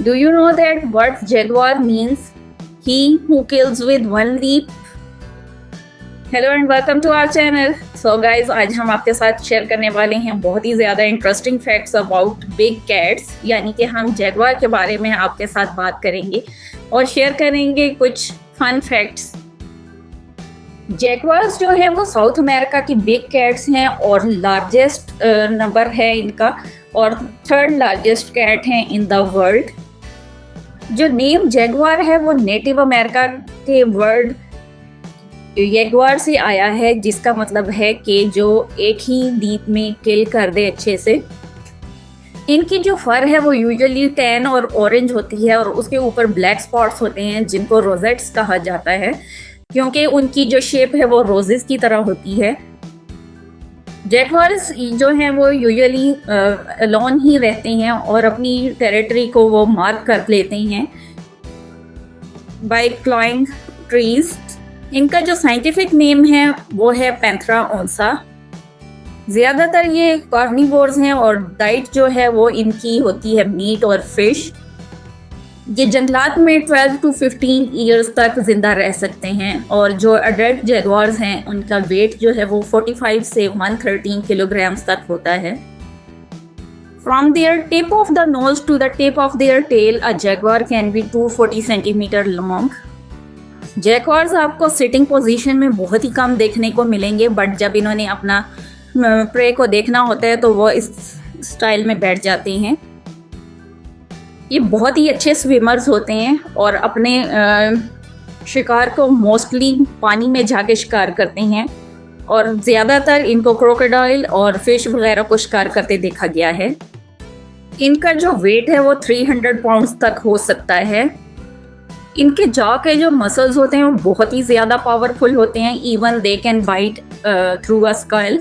Do you know that what jaguar means? He who kills with one leap. Hello and welcome to our channel. So guys, आज हम आपके साथ share करने वाले हैं बहुत ही ज़्यादा interesting facts about big cats, यानी कि हम जैगुआर के बारे में आपके साथ बात करेंगे और शेयर करेंगे कुछ फन फैक्ट्स। जैगुआर्स जो है वो साउथ अमेरिका की बिग कैट्स हैं और लार्जेस्ट नंबर है इनका, और थर्ड लार्जेस्ट कैट हैं इन द वर्ल्ड। जो नेम जैगुआर है वो नेटिव अमेरिका के वर्ड जैगुआर से आया है, जिसका मतलब है कि जो एक ही लीप में किल कर दे अच्छे से। इनकी जो फर है वो यूजुअली टैन और ऑरेंज होती है और उसके ऊपर ब्लैक स्पॉट्स होते हैं जिनको रोजेट्स कहा जाता है, क्योंकि उनकी जो शेप है वो रोजेस की तरह होती है। जैगुआर्स जो हैं वो यूजुअली अलोन ही रहते हैं और अपनी टेरिटरी को वो मार्क कर लेते हैं बाय क्लाइंग ट्रीज। इनका जो साइंटिफिक नेम है वो है पैंथेरा ओंसा। ज़्यादातर ये कार्निवोर्स हैं और डाइट जो है वो इनकी होती है मीट और फिश। ये जंगलात में 12 to 15 ईयर्स तक ज़िंदा रह सकते हैं और जो अडल्ट जैगुआर्स हैं उनका वेट जो है वो 45 से 113 किलोग्राम्स तक होता है। From their tip of the nose to the tip of their tail, a jaguar can be 240 centimetre long. Jaguars आपको सिटिंग पोजीशन में बहुत ही कम देखने को मिलेंगे, बट जब इन्होंने अपना प्रे को देखना होता है तो वो इस स्टाइल में बैठ जाते हैं। ये बहुत ही अच्छे स्विमर्स होते हैं और अपने शिकार को मोस्टली पानी में जाके शिकार करते हैं और ज़्यादातर इनको क्रोकोडाइल और फिश वगैरह को शिकार करते देखा गया है। इनका जो वेट है वो 300 पाउंड्स तक हो सकता है। इनके जॉ के जो मसल्स होते हैं वो बहुत ही ज़्यादा पावरफुल होते हैं। Even they can bite through a skull.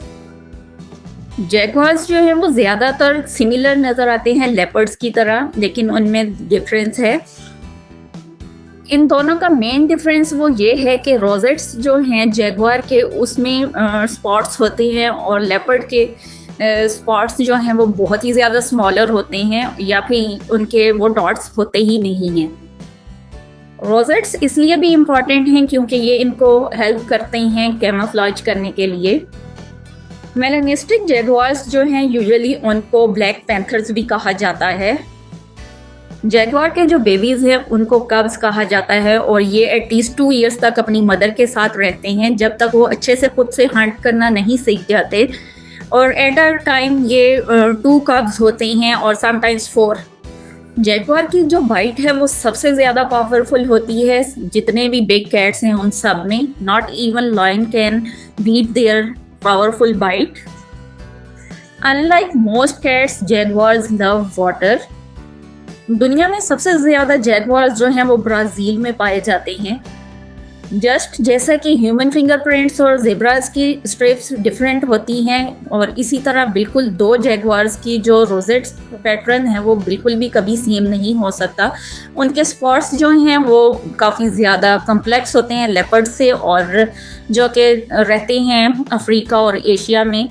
Jaguars जो है वो ज़्यादातर सिमिलर नज़र आते हैं लेपर्ड्स की तरह, लेकिन उनमें डिफरेंस है। इन दोनों का मेन डिफरेंस वो ये है कि रोजेट्स जो हैं जैगुआर के उसमें स्पॉट्स होते हैं और लेपर्ड के स्पॉट्स जो हैं वो बहुत ही ज़्यादा स्मॉलर होते हैं, या फिर उनके वो डॉट्स होते ही नहीं हैं। रोजेट्स इसलिए भी इम्पॉर्टेंट हैं क्योंकि ये इनको हेल्प करते हैं कैमोफ्लेज करने के लिए। मेलानिस्टिक जैगुआर्स जो हैं यूजुअली उनको ब्लैक पैंथर्स भी कहा जाता है। जैगुआर के जो बेबीज़ हैं उनको कब्स कहा जाता है और ये एटलीस्ट 2 ईयर्स तक अपनी मदर के साथ रहते हैं, जब तक वो अच्छे से खुद से हंट करना नहीं सीख जाते। और एट अ टाइम ये 2 कब्स होते हैं और समटाइम्स 4। जैगुआर की जो बाइट है वो सबसे ज़्यादा पावरफुल होती है जितने भी बिग कैट्स हैं उन सब में। Not even lion can beat their powerful bite. Unlike most cats, jaguars love water. दुनिया में सबसे ज़्यादा जैगुआर्स जो हैं वो ब्राज़ील में पाए जाते हैं। जस्ट जैसा कि ह्यूमन फिंगरप्रिंट्स और ज़ेब्रास की स्ट्रिप्स डिफरेंट होती हैं, और इसी तरह बिल्कुल 2 जैगुआर्स की जो रोजेट्स पैटर्न है वो बिल्कुल भी कभी सेम नहीं हो सकता। उनके स्पॉट्स जो हैं वो काफ़ी ज़्यादा कम्प्लेक्स होते हैं लेपर्ड से, और जो कि रहते हैं अफ्रीका और एशिया में।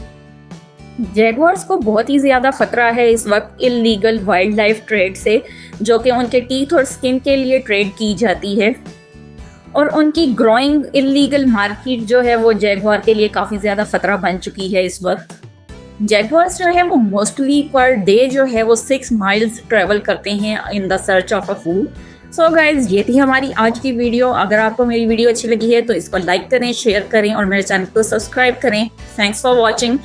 जैगुआर्स को बहुत ही ज़्यादा ख़तरा है इस वक्त इल्लीगल वाइल्ड लाइफ ट्रेड से, जो कि उनके टीथ और स्किन के लिए ट्रेड की जाती है। और उनकी ग्रोइंग इल्लीगल मार्केट जो है वो जैगुआर के लिए काफ़ी ज़्यादा ख़तरा बन चुकी है इस वक्त। जैगुआर्स जो है वो मोस्टली पर डे जो है वो 6 माइल्स ट्रैवल करते हैं in the search of a food. So guys, ये थी हमारी आज की वीडियो। अगर आपको मेरी वीडियो अच्छी लगी है तो इसको लाइक करें, शेयर करें और मेरे चैनल को सब्सक्राइब करें। Thanks for watching.